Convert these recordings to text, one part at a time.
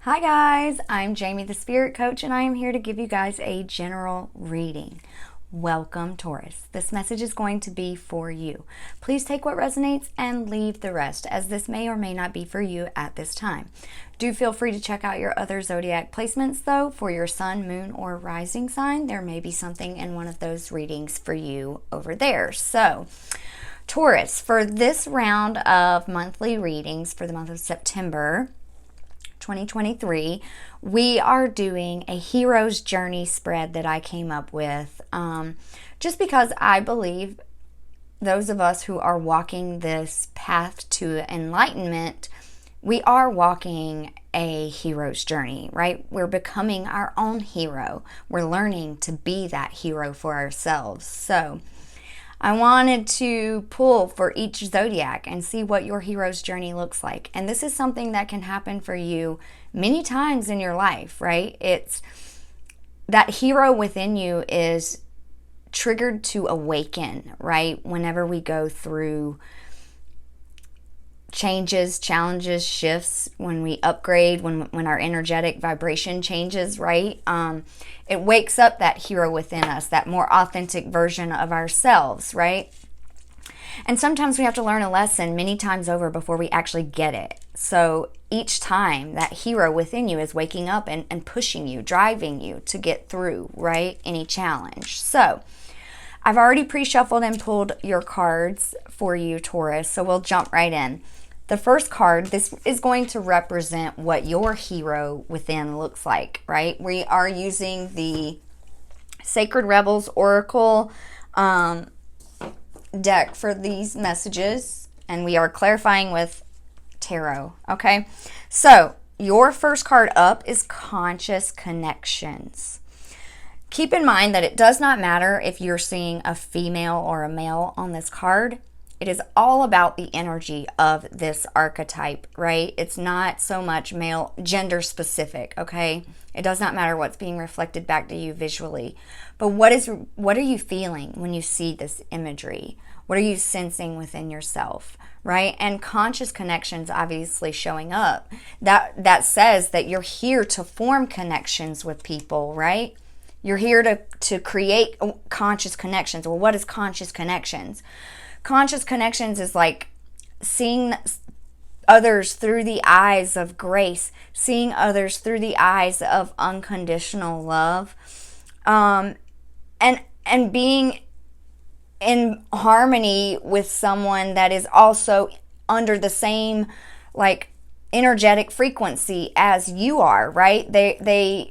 Hi guys, I'm Jamey the Spirit Coach and I am here to give you guys a general reading. Welcome Taurus. This message is going to be for you. Please take what resonates and leave the rest, as this may or may not be for you at this time. Do feel free to check out your other zodiac placements though for your sun, moon, or rising sign. There may be something in one of those readings for you over there. So Taurus, for this round of monthly readings for the month of September 2023, we are doing a hero's journey spread that I came up with just because I believe those of us who are walking this path to enlightenment, we are walking a hero's journey, right? We're becoming our own hero. We're learning to be that hero for ourselves. So I wanted to pull for each zodiac and see what your hero's journey looks like. And this is something that can happen for you many times in your life, right? It's that hero within you is triggered to awaken, right? Whenever we go through changes, challenges, shifts, when we upgrade, when our energetic vibration changes, right? It wakes up that hero within us, that more authentic version of ourselves, right? And sometimes we have to learn a lesson many times over before we actually get it. So each time that hero within you is waking up and pushing you, driving you to get through, right? Any challenge. So I've already pre-shuffled and pulled your cards for you, Taurus. So we'll jump right in. The first card, this is going to represent what your hero within looks like, right? We are using the Sacred Rebels Oracle deck for these messages, and we are clarifying with tarot, okay? So your first card up is Conscious Connections. Keep in mind that it does not matter if you're seeing a female or a male on this card. It is all about the energy of this archetype, right? It's not so much male, gender specific, okay? It does not matter what's being reflected back to you visually. But what are you feeling when you see this imagery? What are you sensing within yourself, right? And conscious connections obviously showing up. That says that you're here to form connections with people, right? You're here to create conscious connections. Well, what is conscious connections? Conscious connections is like seeing others through the eyes of grace, seeing others through the eyes of unconditional love, and being in harmony with someone that is also under the same like energetic frequency as you are, right? The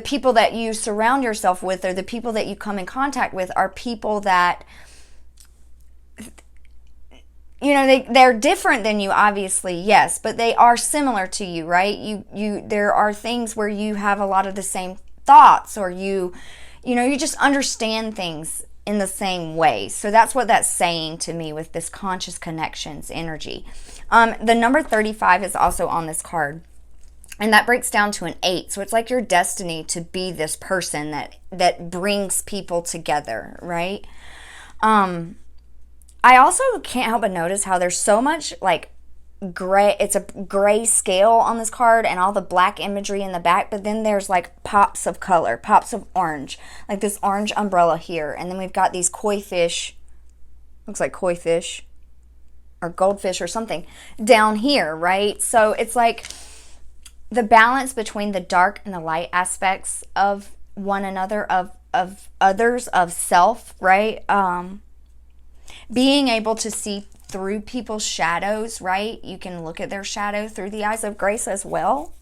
people that you surround yourself with, or the people that you come in contact with, are people that, you know, they're different than you, obviously, yes, but they are similar to you, right? There are things where you have a lot of the same thoughts, or you just understand things in the same way. So that's what that's saying to me with this conscious connections energy. The number 35 is also on this card, and that breaks down to an 8. So it's like your destiny to be this person that brings people together, right? I also can't help but notice how there's so much like gray, it's a gray scale on this card and all the black imagery in the back, but then there's like pops of color, pops of orange, like this orange umbrella here. And then we've got these koi fish, looks like koi fish or goldfish or something down here, right? So it's like the balance between the dark and the light aspects of one another, of others, of self, right? Being able to see through people's shadows, right? You can look at their shadow through the eyes of grace as well,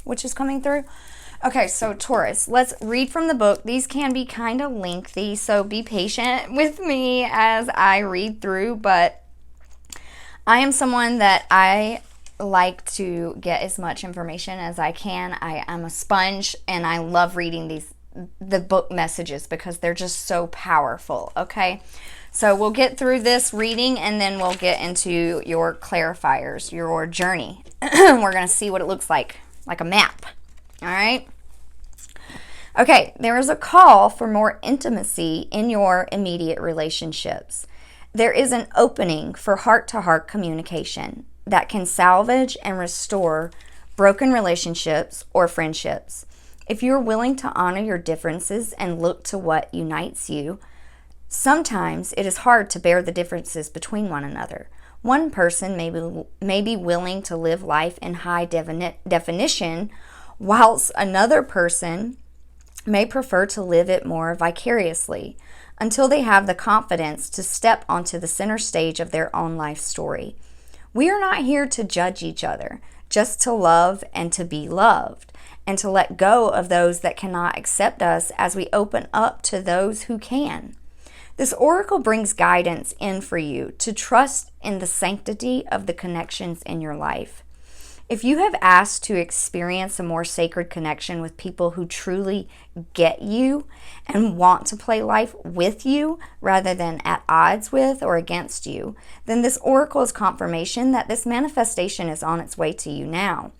which is coming through. Okay, so Taurus, let's read from the book. These can be kind of lengthy, so be patient with me as I read through, but I am someone that I like to get as much information as I can. I am a sponge, and I love reading the book messages because they're just so powerful, okay? So we'll get through this reading and then we'll get into your clarifiers, your journey. We're going to see what it looks like a map. All right? Okay, there is a call for more intimacy in your immediate relationships. There is an opening for heart-to-heart communication that can salvage and restore broken relationships, or friendships. If you're willing to honor your differences and look to what unites you, sometimes it is hard to bear the differences between one another. One person may be willing to live life in high definition, whilst another person may prefer to live it more vicariously, until they have the confidence to step onto the center stage of their own life story. We are not here to judge each other, just to love and to be loved, and to let go of those that cannot accept us as we open up to those who can. This oracle brings guidance in for you to trust in the sanctity of the connections in your life. If you have asked to experience a more sacred connection with people who truly get you and want to play life with you rather than at odds with or against you, then this oracle is confirmation that this manifestation is on its way to you now.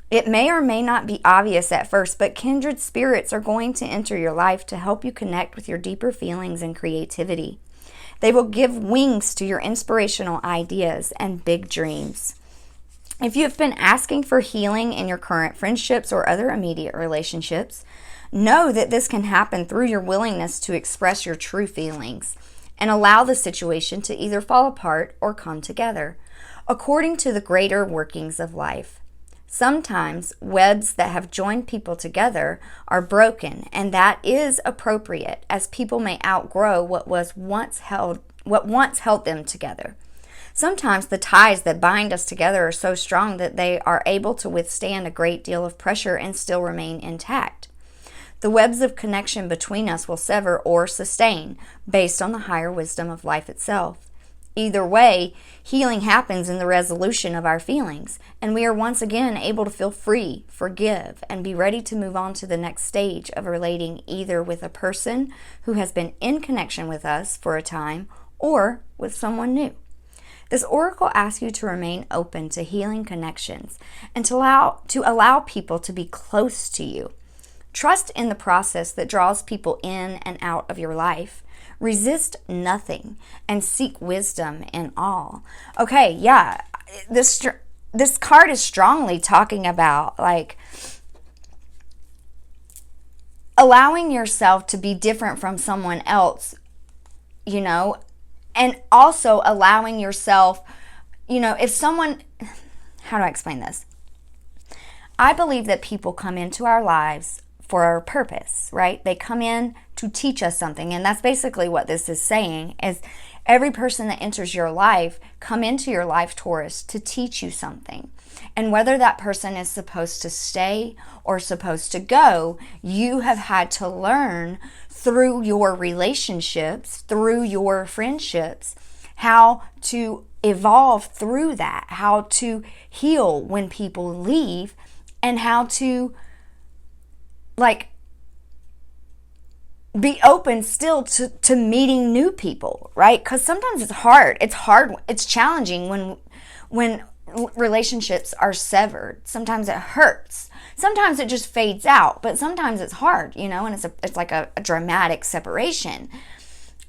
It may or may not be obvious at first, but kindred spirits are going to enter your life to help you connect with your deeper feelings and creativity. They will give wings to your inspirational ideas and big dreams. If you have been asking for healing in your current friendships or other immediate relationships, know that this can happen through your willingness to express your true feelings and allow the situation to either fall apart or come together, according to the greater workings of life. Sometimes webs that have joined people together are broken, and that is appropriate, as people may outgrow what once held them together. Sometimes the ties that bind us together are so strong that they are able to withstand a great deal of pressure and still remain intact. The webs of connection between us will sever or sustain, based on the higher wisdom of life itself. Either way, healing happens in the resolution of our feelings, and we are once again able to feel free, forgive, and be ready to move on to the next stage of relating either with a person who has been in connection with us for a time or with someone new. This oracle asks you to remain open to healing connections and to allow people to be close to you. Trust in the process that draws people in and out of your life. Resist nothing and seek wisdom in all. Okay, yeah, this card is strongly talking about like allowing yourself to be different from someone else, you know, and also allowing yourself, you know, if someone, how do I explain this? I believe that people come into our lives for a purpose, right? They come in to teach us something. And that's basically what this is saying, is every person that enters your life come into your life, Taurus, to teach you something. And whether that person is supposed to stay or supposed to go, you have had to learn through your relationships, through your friendships, how to evolve through that, how to heal when people leave, and how to be open still to meeting new people, right? Because sometimes it's hard. It's challenging when relationships are severed. Sometimes it hurts. Sometimes it just fades out, but sometimes it's hard, you know, and it's like a dramatic separation.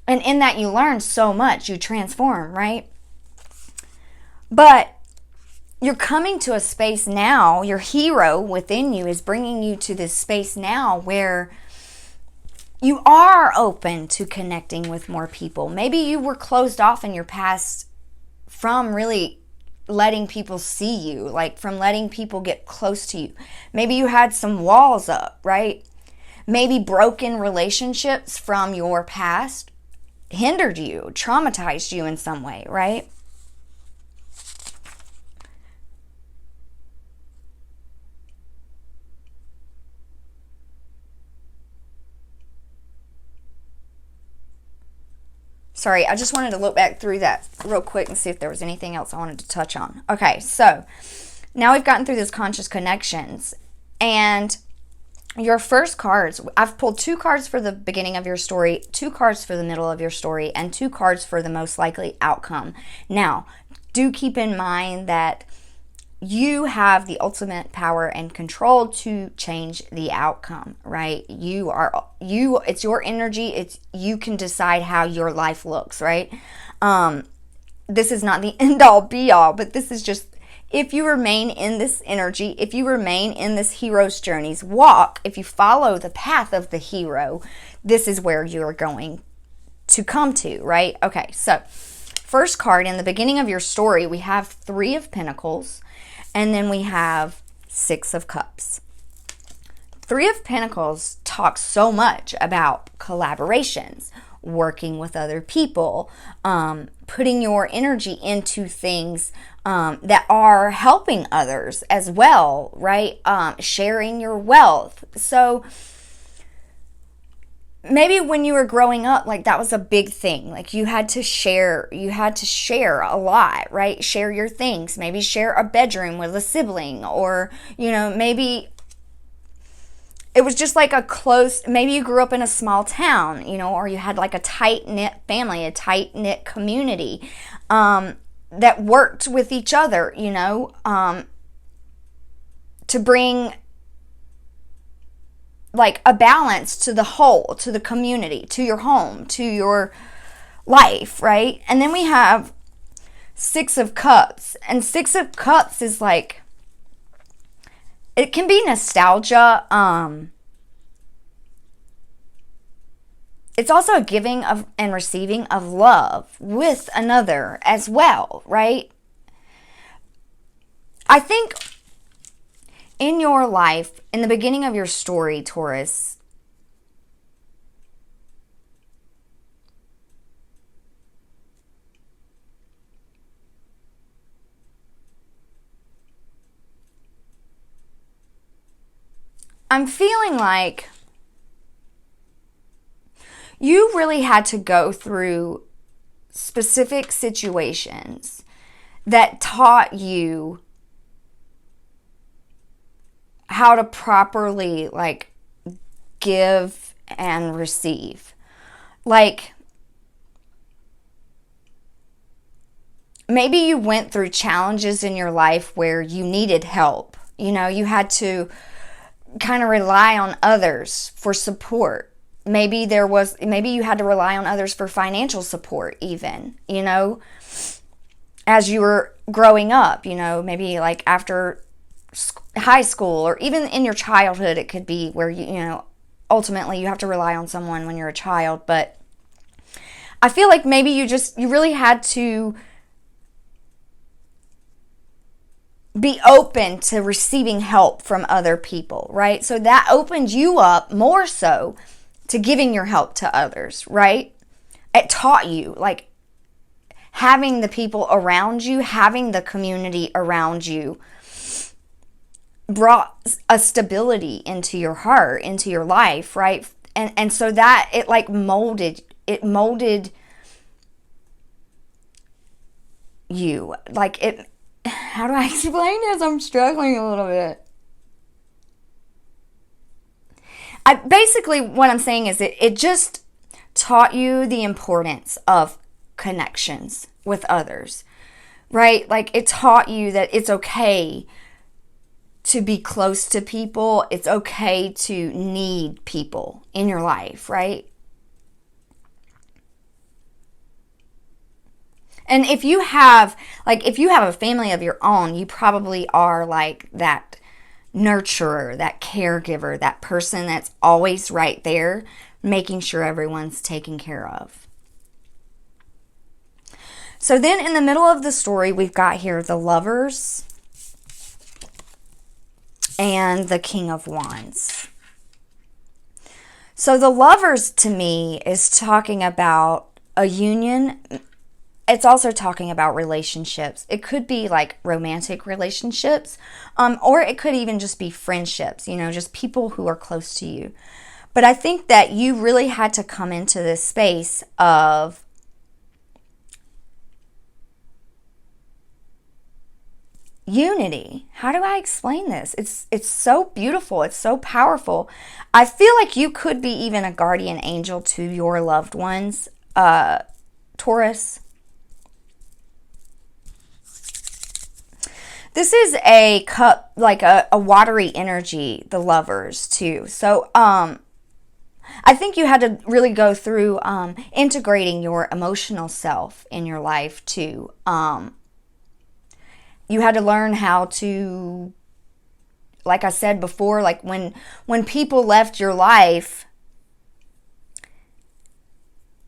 And in that you learn so much, you transform, right? But you're coming to a space now, your hero within you is bringing you to this space now where you are open to connecting with more people. Maybe you were closed off in your past from really letting people see you, like from letting people get close to you. Maybe you had some walls up, right? Maybe broken relationships from your past hindered you, traumatized you in some way, right? Sorry, I just wanted to look back through that real quick and see if there was anything else I wanted to touch on. Okay, so now we've gotten through this conscious connections. And your first cards, I've pulled 2 cards for the beginning of your story, 2 cards for the middle of your story, and 2 cards for the most likely outcome. Now, do keep in mind that you have the ultimate power and control to change the outcome, right? It's your energy. You can decide how your life looks, right? This is not the end all be all, but this is just if you remain in this energy, if you remain in this hero's journey's walk, if you follow the path of the hero, this is where you're going to come to, right? Okay, so first card in the beginning of your story, we have 3 of Pentacles, and then we have 6 of Cups. 3 of Pentacles talks so much about collaborations, working with other people, putting your energy into things that are helping others as well, right? Sharing your wealth. So maybe when you were growing up, like that was a big thing. Like you had to share a lot, right? Share your things, maybe share a bedroom with a sibling, or, you know, maybe it was just like a close, maybe you grew up in a small town, you know, or you had like a tight-knit family, a tight-knit community that worked with each other, you know, to bring like a balance to the whole, to the community, to your home, to your life, right? And then we have 6 of Cups, and 6 of Cups is like, it can be nostalgia. It's also a giving of and receiving of love with another as well, right? I think in your life, in the beginning of your story, Taurus, I'm feeling like you really had to go through specific situations that taught you how to properly like give and receive. Like maybe you went through challenges in your life where you needed help. You know, you had to kind of rely on others for support. Maybe you had to rely on others for financial support even, you know, as you were growing up, you know, maybe like after high school, or even in your childhood, it could be where you know, ultimately you have to rely on someone when you're a child. But I feel like maybe you really had to be open to receiving help from other people, right? So that opened you up more so to giving your help to others, right? It taught you, like, having the people around you, having the community around you brought a stability into your heart, into your life, right? And so that it like molded you. Like it, how do I explain this? I'm struggling a little bit. Basically what I'm saying is it just taught you the importance of connections with others, right? Like it taught you that it's okay to be close to people. It's okay to need people in your life, right? And if you have a family of your own, you probably are like that nurturer, that caregiver, that person that's always right there, making sure everyone's taken care of. So then in the middle of the story, we've got here the Lovers and the King of Wands. So the Lovers to me is talking about a union. It's also talking about relationships. It could be like romantic relationships, or it could even just be friendships, you know, just people who are close to you. But I think that you really had to come into this space of unity. How do I explain this? It's so beautiful. It's so powerful. I feel like you could be even a guardian angel to your loved ones, Taurus. This is a cup, like a watery energy, the Lovers too. So I think you had to really go through integrating your emotional self in your life too. you had to learn how to, like I said before, like when people left your life,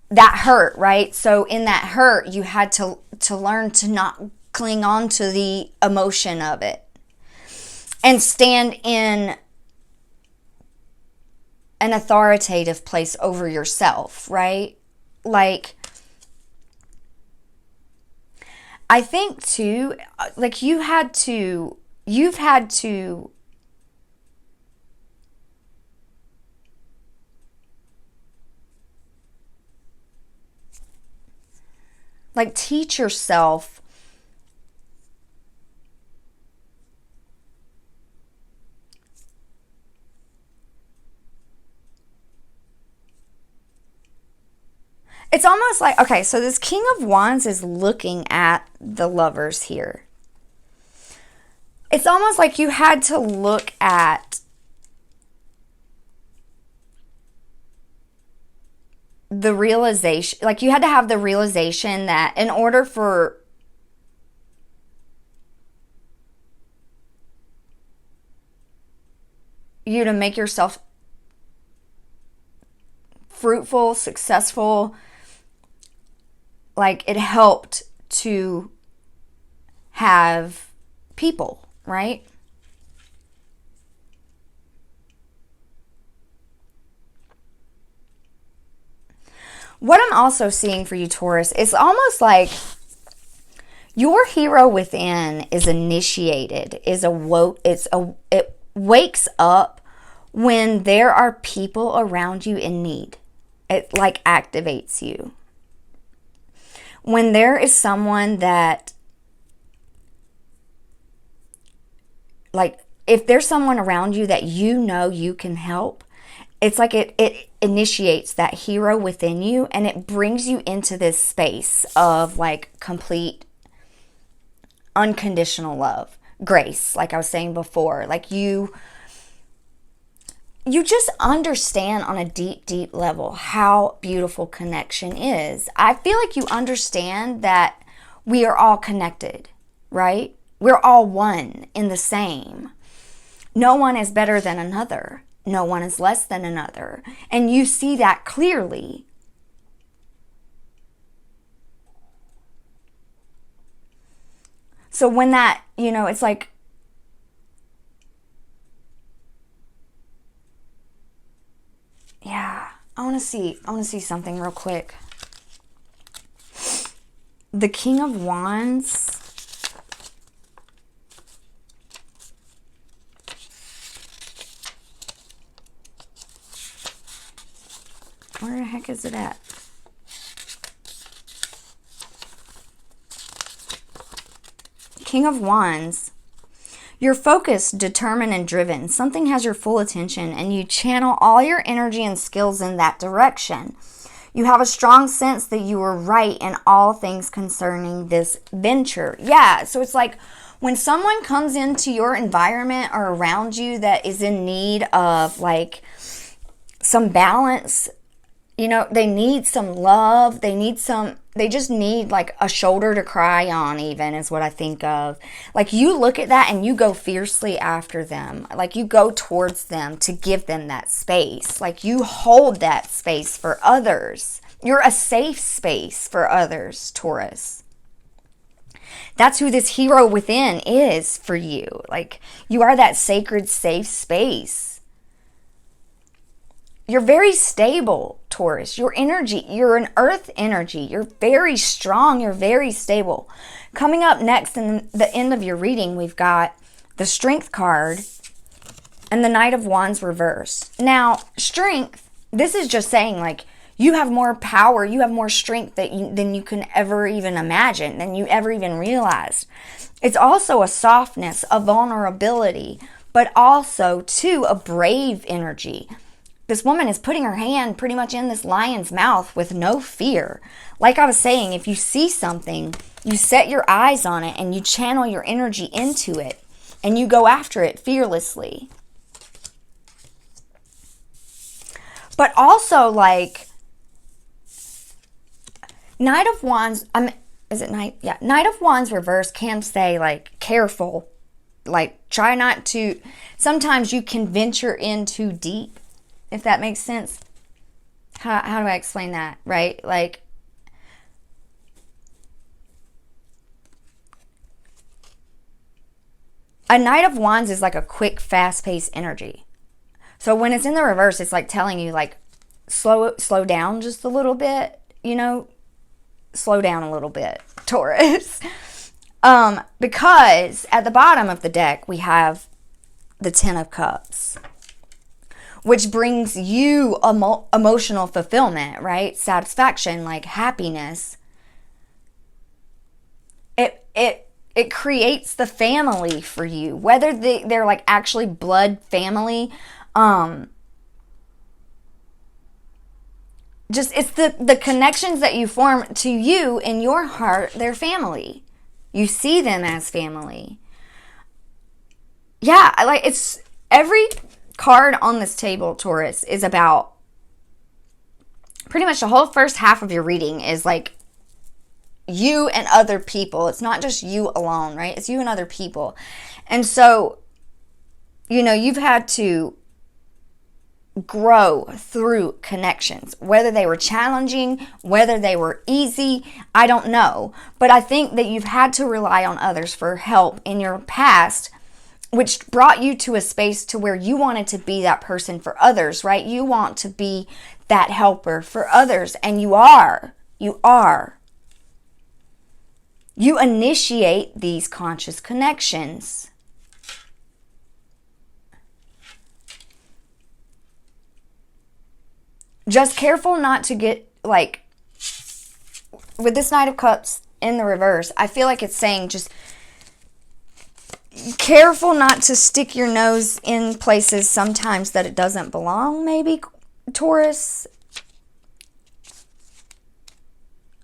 that hurt, right? So in that hurt, you had to learn to not cling on to the emotion of it and stand in an authoritative place over yourself, right? Like, I think too, like you've had to like teach yourself it's almost like, okay, so this King of Wands is looking at the lovers here. It's almost like you had to look at the realization, like you had to have the realization that in order for you to make yourself fruitful, successful, like it helped to have people, right? What I'm also seeing for you, Taurus, it's almost like your hero within is initiated, it wakes up when there are people around you in need. It like activates you. When there is someone that, like, if there's someone around you that you know you can help, it's like it initiates that hero within you, and it brings you into this space of like complete unconditional love, grace, like I was saying before. Like you just understand on a deep, deep level how beautiful connection is. I feel like you understand that we are all connected, right? We're all one in the same. No one is better than another. No one is less than another. And you see that clearly. So when that, it's like, yeah, I want to see something real quick. The King of Wands. Where the heck is it at? King of Wands. You're focused, determined, and driven. Something has your full attention, and you channel all your energy and skills in that direction. You have a strong sense that you are right in all things concerning this venture. Yeah, so it's like when someone comes into your environment or around you that is in need of like some balance, they need some love. They just need like a shoulder to cry on, even, is what I think of. Like you look at that and you go fiercely after them. Like you go towards them to give them that space. Like you hold that space for others. You're a safe space for others, Taurus. That's who this hero within is for you. Like you are that sacred, safe space. You're very stable, Taurus. Your energy, you're an earth energy. You're very strong. You're very stable. Coming up next in the end of your reading, we've got the Strength card and the Knight of Wands reversed. Now, Strength, this is just saying like you have more power. You have more strength than you can ever even imagine, than you ever even realized. It's also a softness, a vulnerability, but also, too, a brave energy. This woman is putting her hand pretty much in this lion's mouth with no fear. Like I was saying, if you see something, you set your eyes on it and you channel your energy into it and you go after it fearlessly. But also like Knight of Wands, is it Knight? Yeah, Knight of Wands reverse can say like, careful. Like, try not to, sometimes you can venture in too deep, if that makes sense. How do I explain that, right? Like, a Knight of Wands is like a quick, fast-paced energy. So when it's in the reverse, it's like telling you, like, slow down just a little bit, you know? Slow down a little bit, Taurus. Because at the bottom of the deck, we have the Ten of Cups, which brings you emotional fulfillment, right? Satisfaction, like happiness. It creates the family for you, whether they're like actually blood family. Just it's the connections that you form to you in your heart. They're family. You see them as family. Yeah, like it's every card on this table, Taurus, is about pretty much the whole first half of your reading is like you and other people. It's not just you alone, right? It's you and other people. And so, you know, you've had to grow through connections, whether they were challenging, whether they were easy, I don't know. But I think that you've had to rely on others for help in your past, which brought you to a space to where you wanted to be that person for others, right? You want to be that helper for others, and you are. You initiate these conscious connections. Just careful not to get, like, with this Knight of Cups in the reverse, I feel like it's saying just careful not to stick your nose in places sometimes that it doesn't belong, maybe, Taurus.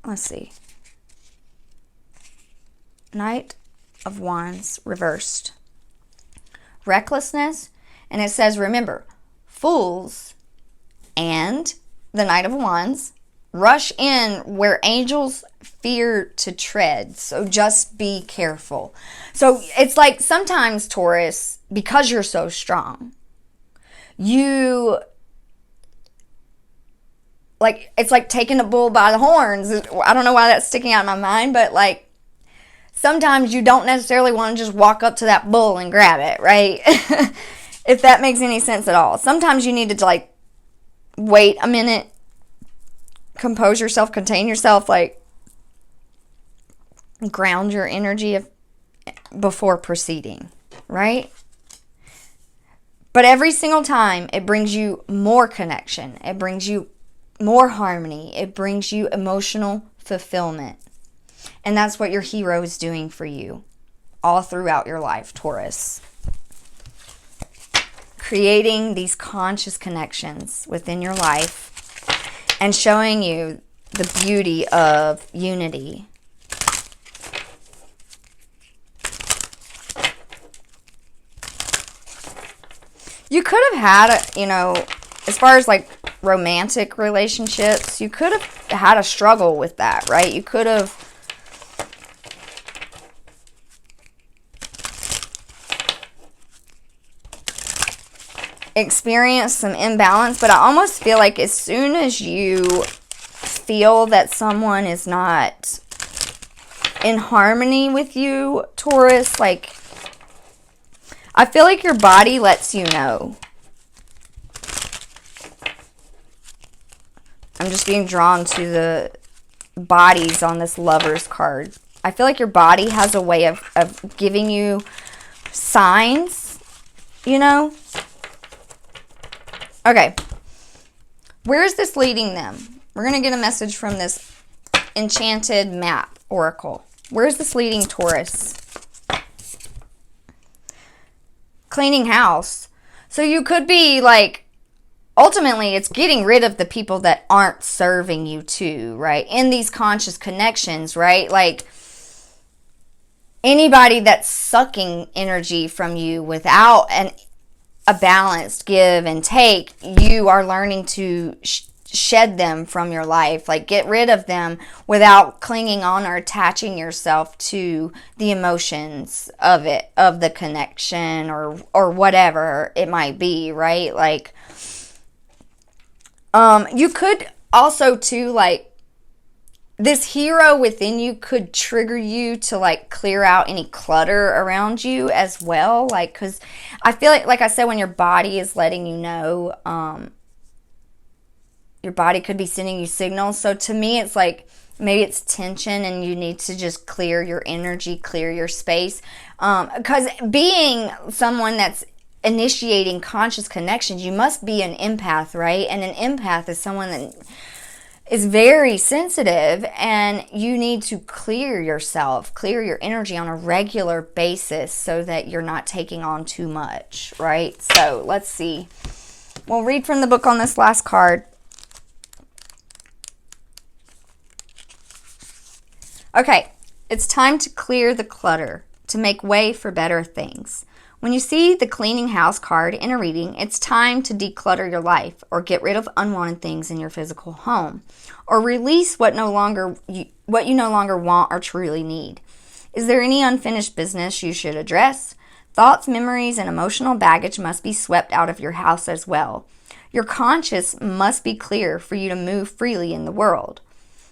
Let's see. Knight of Wands reversed. Recklessness. And it says, remember, fools and the Knight of Wands rush in where angels fear to tread. So just be careful. So it's like sometimes, Taurus, because you're so strong, you, like, it's like taking the bull by the horns. I don't know why that's sticking out in my mind, but like sometimes you don't necessarily want to just walk up to that bull and grab it, right? If that makes any sense at all. Sometimes you need to, like, wait a minute, compose yourself, contain yourself, like ground your energy before proceeding, right? But every single time it brings you more connection, it brings you more harmony, it brings you emotional fulfillment. And that's what your hero is doing for you all throughout your life, Taurus. Creating these conscious connections within your life and showing you the beauty of unity. You could have had, you know, as far as like romantic relationships, you could have had a struggle with that, right? You could have experience some imbalance, but I almost feel like as soon as you feel that someone is not in harmony with you, Taurus, like, I feel like your body lets you know. I'm just being drawn to the bodies on this Lovers card. I feel like your body has a way of giving you signs, you know? Okay, where is this leading them? We're going to get a message from this Enchanted map oracle. Where is this leading, Taurus? Cleaning house. So you could be like, ultimately, it's getting rid of the people that aren't serving you too, right? In these conscious connections, right? Like, anybody that's sucking energy from you without a balanced give and take, you are learning to shed them from your life, like get rid of them without clinging on or attaching yourself to the emotions of it, of the connection, or whatever it might be, right? Like, you could also too, like, this hero within you could trigger you to like clear out any clutter around you as well. Like, because I feel like I said, when your body is letting you know, your body could be sending you signals. So to me, it's like maybe it's tension and you need to just clear your energy, clear your space. Because being someone that's initiating conscious connections, you must be an empath, right? And an empath is someone that is very sensitive, and you need to clear yourself, clear your energy on a regular basis so that you're not taking on too much, right? So let's see. We'll read from the book on this last card. Okay, it's time to clear the clutter, to make way for better things. When you see the cleaning house card in a reading, it's time to declutter your life, or get rid of unwanted things in your physical home, or release what you no longer want or truly need. Is there any unfinished business you should address? Thoughts, memories, and emotional baggage must be swept out of your house as well. Your conscience must be clear for you to move freely in the world.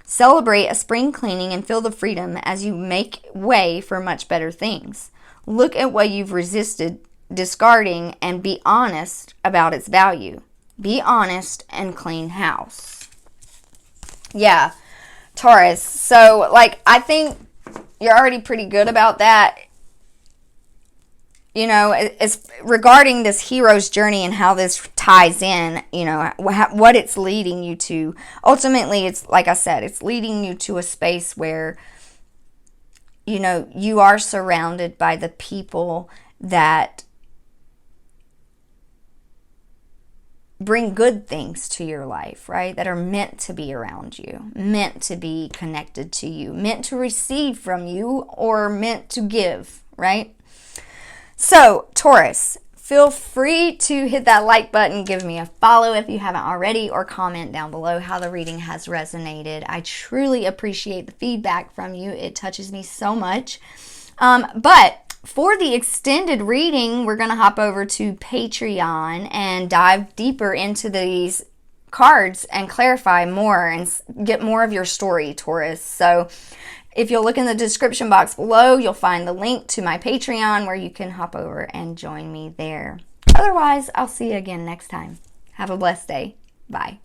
Celebrate a spring cleaning and feel the freedom as you make way for much better things. Look at what you've resisted discarding and be honest about its value. Be honest and clean house. Yeah, Taurus. So, like, I think you're already pretty good about that. You know, it's regarding this hero's journey and how this ties in, you know, what it's leading you to. Ultimately, it's, like I said, it's leading you to a space where, you know, you are surrounded by the people that bring good things to your life, right? That are meant to be around you, meant to be connected to you, meant to receive from you, or meant to give, right? So, Taurus, feel free to hit that like button, give me a follow if you haven't already, or comment down below how the reading has resonated. I truly appreciate the feedback from you. It touches me so much. But for the extended reading, we're going to hop over to Patreon and dive deeper into these cards and clarify more and get more of your story, Taurus. So if you'll look in the description box below, you'll find the link to my Patreon where you can hop over and join me there. Otherwise, I'll see you again next time. Have a blessed day. Bye.